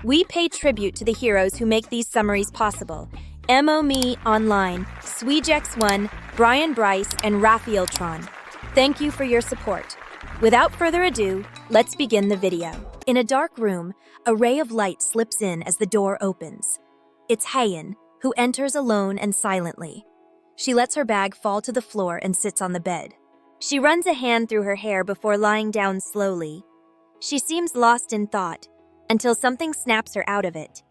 We pay tribute to the heroes who make these summaries possible. MoMe Online, Sweejex1, Brian Bryce, and Raphael Tron. Thank you for your support. Without further ado, let's begin the video. In a dark room, a ray of light slips in as the door opens. It's Haein, who enters alone and silently. She lets her bag fall to the floor and sits on the bed. She runs a hand through her hair before lying down slowly. She seems lost in thought, until something snaps her out of it.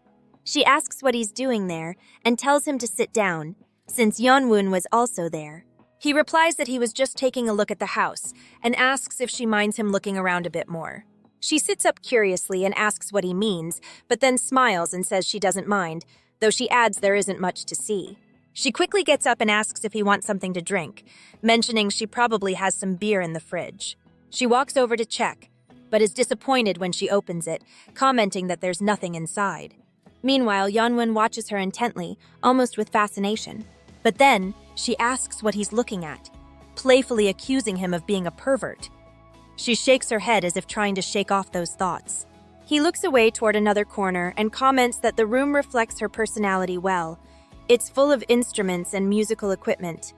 She asks what he's doing there and tells him to sit down, since Yeonwon was also there. He replies that he was just taking a look at the house and asks if she minds him looking around a bit more. She sits up curiously and asks what he means, but then smiles and says she doesn't mind, though she adds there isn't much to see. She quickly gets up and asks if he wants something to drink, mentioning she probably has some beer in the fridge. She walks over to check, but is disappointed when she opens it, commenting that there's nothing inside. Meanwhile, Yeonwon watches her intently, almost with fascination. But then, she asks what he's looking at, playfully accusing him of being a pervert. She shakes her head as if trying to shake off those thoughts. He looks away toward another corner and comments that the room reflects her personality well. It's full of instruments and musical equipment.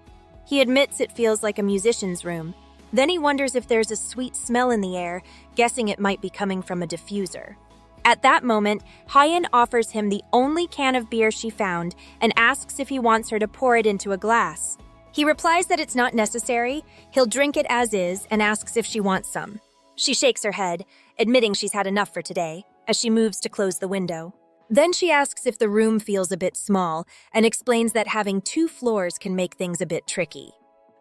He admits it feels like a musician's room. Then he wonders if there's a sweet smell in the air, guessing it might be coming from a diffuser. At that moment, Haein offers him the only can of beer she found and asks if he wants her to pour it into a glass. He replies that it's not necessary, he'll drink it as is, and asks if she wants some. She shakes her head, admitting she's had enough for today, as she moves to close the window. Then she asks if the room feels a bit small and explains that having 2 floors can make things a bit tricky.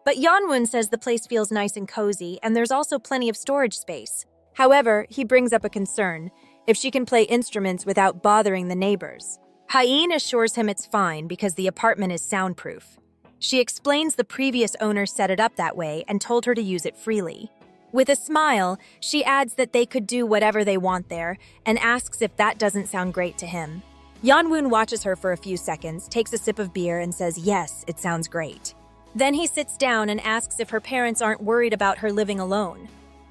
But Yeonwon says the place feels nice and cozy and there's also plenty of storage space. However, he brings up a concern, if she can play instruments without bothering the neighbors. Haein assures him it's fine because the apartment is soundproof. She explains the previous owner set it up that way and told her to use it freely. With a smile, she adds that they could do whatever they want there and asks if that doesn't sound great to him. Yeonwon watches her for a few seconds, takes a sip of beer, and says yes, it sounds great. Then he sits down and asks if her parents aren't worried about her living alone.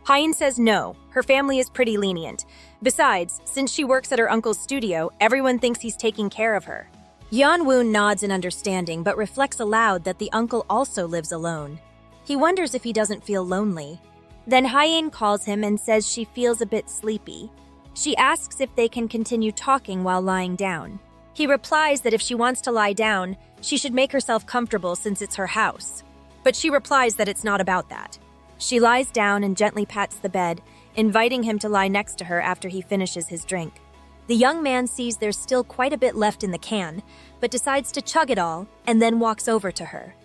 Haein says no, her family is pretty lenient. Besides, since she works at her uncle's studio, everyone thinks he's taking care of her. Yeonwon nods in understanding but reflects aloud that the uncle also lives alone. He wonders if he doesn't feel lonely. Then Haein calls him and says she feels a bit sleepy. She asks if they can continue talking while lying down. He replies that if she wants to lie down, she should make herself comfortable since it's her house. But she replies that it's not about that. She lies down and gently pats the bed, inviting him to lie next to her after he finishes his drink. The young man sees there's still quite a bit left in the can, but decides to chug it all and then walks over to her.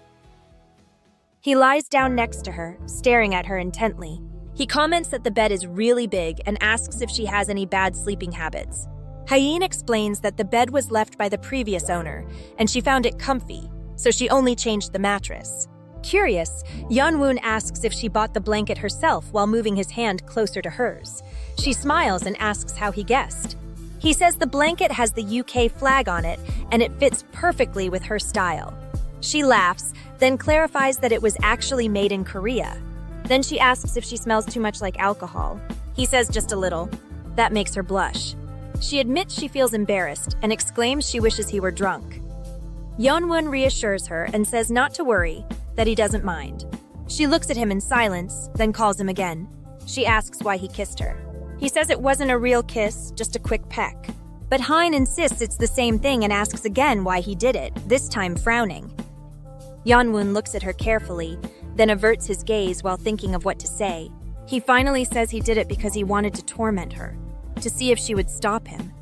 He lies down next to her, staring at her intently. He comments that the bed is really big and asks if she has any bad sleeping habits. Haein explains that the bed was left by the previous owner, and she found it comfy, so she only changed the mattress. Curious, Yeonwon asks if she bought the blanket herself while moving his hand closer to hers. She smiles and asks how he guessed. He says the blanket has the UK flag on it, and it fits perfectly with her style. She laughs, then clarifies that it was actually made in Korea. Then she asks if she smells too much like alcohol. He says just a little. That makes her blush. She admits she feels embarrassed and exclaims she wishes he were drunk. Yeonwon reassures her and says not to worry, that he doesn't mind. She looks at him in silence, then calls him again. She asks why he kissed her. He says it wasn't a real kiss, just a quick peck. But Haein insists it's the same thing and asks again why he did it, this time frowning. Yeonwon looks at her carefully, then averts his gaze while thinking of what to say. He finally says he did it because he wanted to torment her, to see if she would stop him.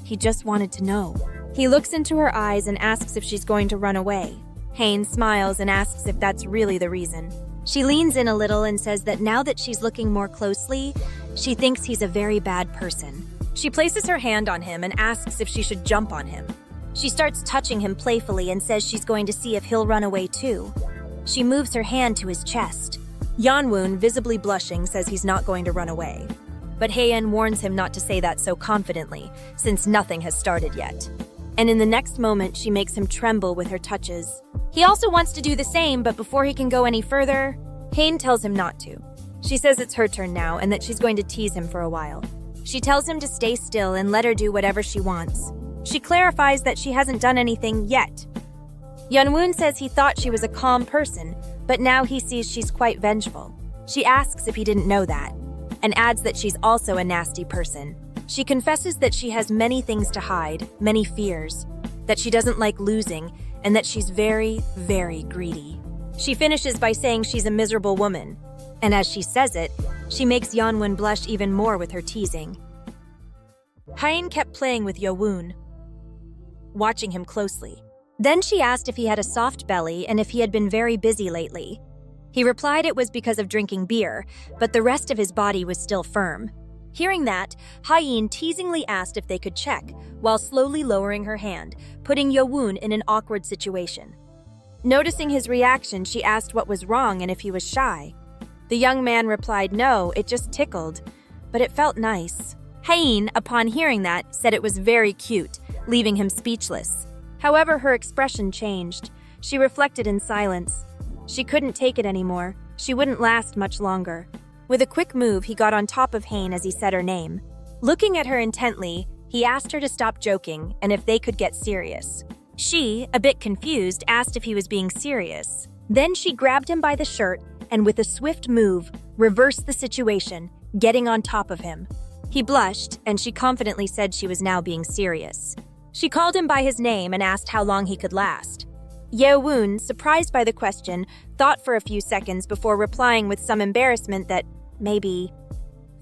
He just wanted to know. He looks into her eyes and asks if she's going to run away. Haein smiles and asks if that's really the reason. She leans in a little and says that now that she's looking more closely, she thinks he's a very bad person. She places her hand on him and asks if she should jump on him. She starts touching him playfully and says she's going to see if he'll run away too. She moves her hand to his chest. Yeonwon, visibly blushing, says he's not going to run away. But Haein warns him not to say that so confidently, since nothing has started yet. And in the next moment, she makes him tremble with her touches. He also wants to do the same, but before he can go any further, Haein tells him not to. She says it's her turn now and that she's going to tease him for a while. She tells him to stay still and let her do whatever she wants. She clarifies that she hasn't done anything yet. Yeonwoo says he thought she was a calm person, but now he sees she's quite vengeful. She asks if he didn't know that, and adds that she's also a nasty person. She confesses that she has many things to hide, many fears, that she doesn't like losing, and that she's very, very greedy. She finishes by saying she's a miserable woman, and as she says it, she makes Yeonwoo blush even more with her teasing. Hain kept playing with Yeonwoo, watching him closely. Then she asked if he had a soft belly and if he had been very busy lately. He replied it was because of drinking beer, but the rest of his body was still firm. Hearing that, Hain teasingly asked if they could check, while slowly lowering her hand, putting Yeonwoo in an awkward situation. Noticing his reaction, she asked what was wrong and if he was shy. The young man replied no, it just tickled, but it felt nice. Hain, upon hearing that, said it was very cute, leaving him speechless. However, her expression changed. She reflected in silence. She couldn't take it anymore. She wouldn't last much longer. With a quick move, he got on top of Hain as he said her name. Looking at her intently, he asked her to stop joking and if they could get serious. She, a bit confused, asked if he was being serious. Then she grabbed him by the shirt and with a swift move, reversed the situation, getting on top of him. He blushed, and she confidently said she was now being serious. She called him by his name and asked how long he could last. Yeonwoo, surprised by the question, thought for a few seconds before replying with some embarrassment that maybe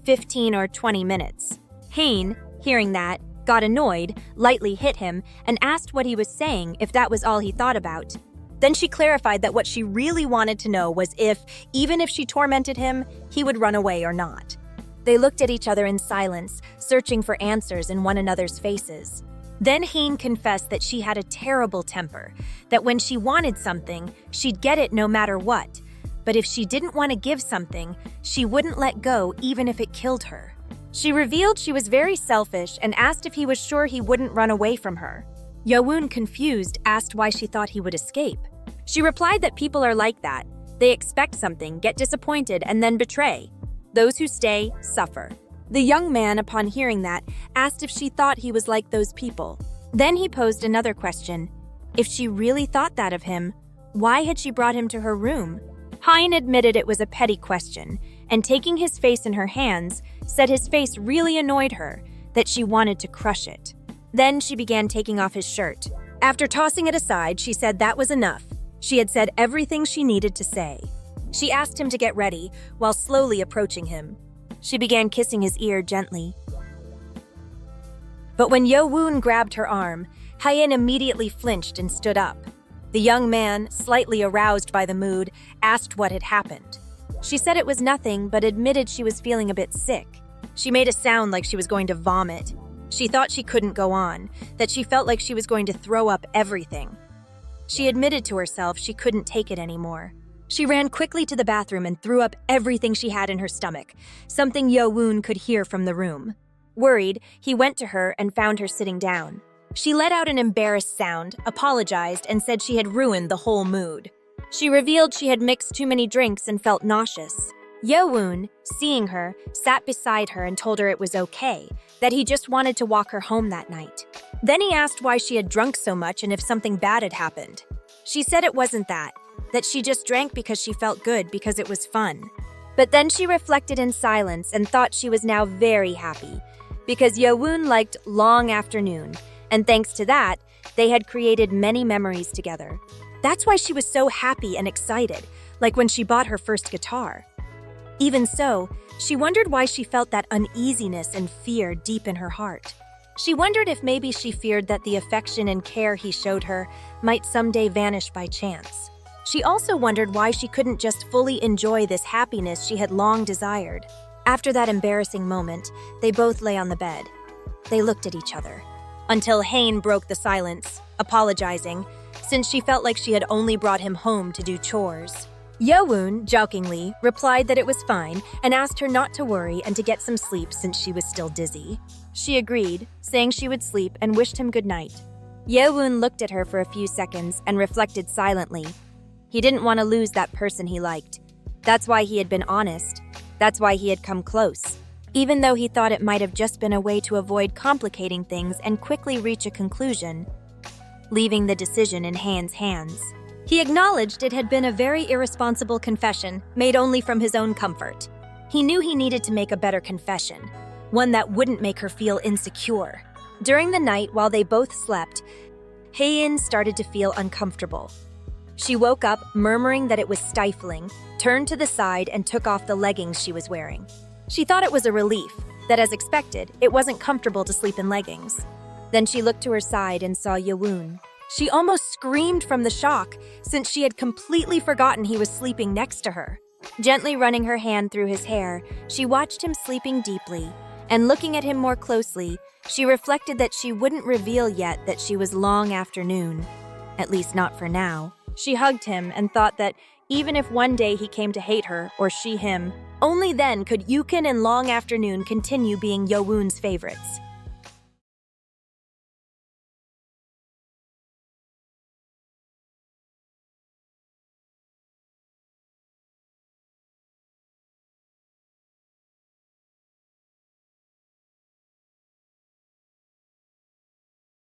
15 or 20 minutes. Hain, hearing that, got annoyed, lightly hit him, and asked what he was saying if that was all he thought about. Then she clarified that what she really wanted to know was if, even if she tormented him, he would run away or not. They looked at each other in silence, searching for answers in one another's faces. Then Hain confessed that she had a terrible temper, that when she wanted something, she'd get it no matter what. But if she didn't want to give something, she wouldn't let go even if it killed her. She revealed she was very selfish and asked if he was sure he wouldn't run away from her. Yeonwoo, confused, asked why she thought he would escape. She replied that people are like that. They expect something, get disappointed, and then betray. Those who stay, suffer. The young man, upon hearing that, asked if she thought he was like those people. Then he posed another question. If she really thought that of him, why had she brought him to her room? Hain admitted it was a petty question, and taking his face in her hands, said his face really annoyed her, that she wanted to crush it. Then she began taking off his shirt. After tossing it aside, she said that was enough. She had said everything she needed to say. She asked him to get ready, while slowly approaching him. She began kissing his ear gently. But when Yeonwoo grabbed her arm, Hain immediately flinched and stood up. The young man, slightly aroused by the mood, asked what had happened. She said it was nothing, but admitted she was feeling a bit sick. She made a sound like she was going to vomit. She thought she couldn't go on, that she felt like she was going to throw up everything. She admitted to herself she couldn't take it anymore. She ran quickly to the bathroom and threw up everything she had in her stomach, something Yeonwoo could hear from the room. Worried, he went to her and found her sitting down. She let out an embarrassed sound, apologized, and said she had ruined the whole mood. She revealed she had mixed too many drinks and felt nauseous. Yeonwoo, seeing her, sat beside her and told her it was okay, that he just wanted to walk her home that night. Then he asked why she had drunk so much and if something bad had happened. She said it wasn't that she just drank because she felt good because it was fun. But then she reflected in silence and thought she was now very happy, because Yeonwoo liked long afternoon, and thanks to that, they had created many memories together. That's why she was so happy and excited, like when she bought her first guitar. Even so, she wondered why she felt that uneasiness and fear deep in her heart. She wondered if maybe she feared that the affection and care he showed her might someday vanish by chance. She also wondered why she couldn't just fully enjoy this happiness she had long desired. After that embarrassing moment, they both lay on the bed. They looked at each other, until Hain broke the silence, apologizing, since she felt like she had only brought him home to do chores. Yeonwoo, jokingly, replied that it was fine and asked her not to worry and to get some sleep since she was still dizzy. She agreed, saying she would sleep and wished him good night. Yeonwoo looked at her for a few seconds and reflected silently. He didn't want to lose that person he liked. That's why he had been honest. That's why he had come close. even though he thought it might have just been a way to avoid complicating things and quickly reach a conclusion, leaving the decision in Han's hands. He acknowledged it had been a very irresponsible confession, made only from his own comfort. He knew he needed to make a better confession, one that wouldn't make her feel insecure. During the night, while they both slept, Hae-in started to feel uncomfortable. She woke up, murmuring that it was stifling, turned to the side, and took off the leggings she was wearing. She thought it was a relief, that as expected, it wasn't comfortable to sleep in leggings. Then she looked to her side and saw Yewoon. She almost screamed from the shock, since she had completely forgotten he was sleeping next to her. Gently running her hand through his hair, she watched him sleeping deeply, and looking at him more closely, she reflected that she wouldn't reveal yet that she was long afternoon. At least not for now. She hugged him and thought that even if one day he came to hate her, or she him, only then could Yukin and Long Afternoon continue being Yewoon's favorites.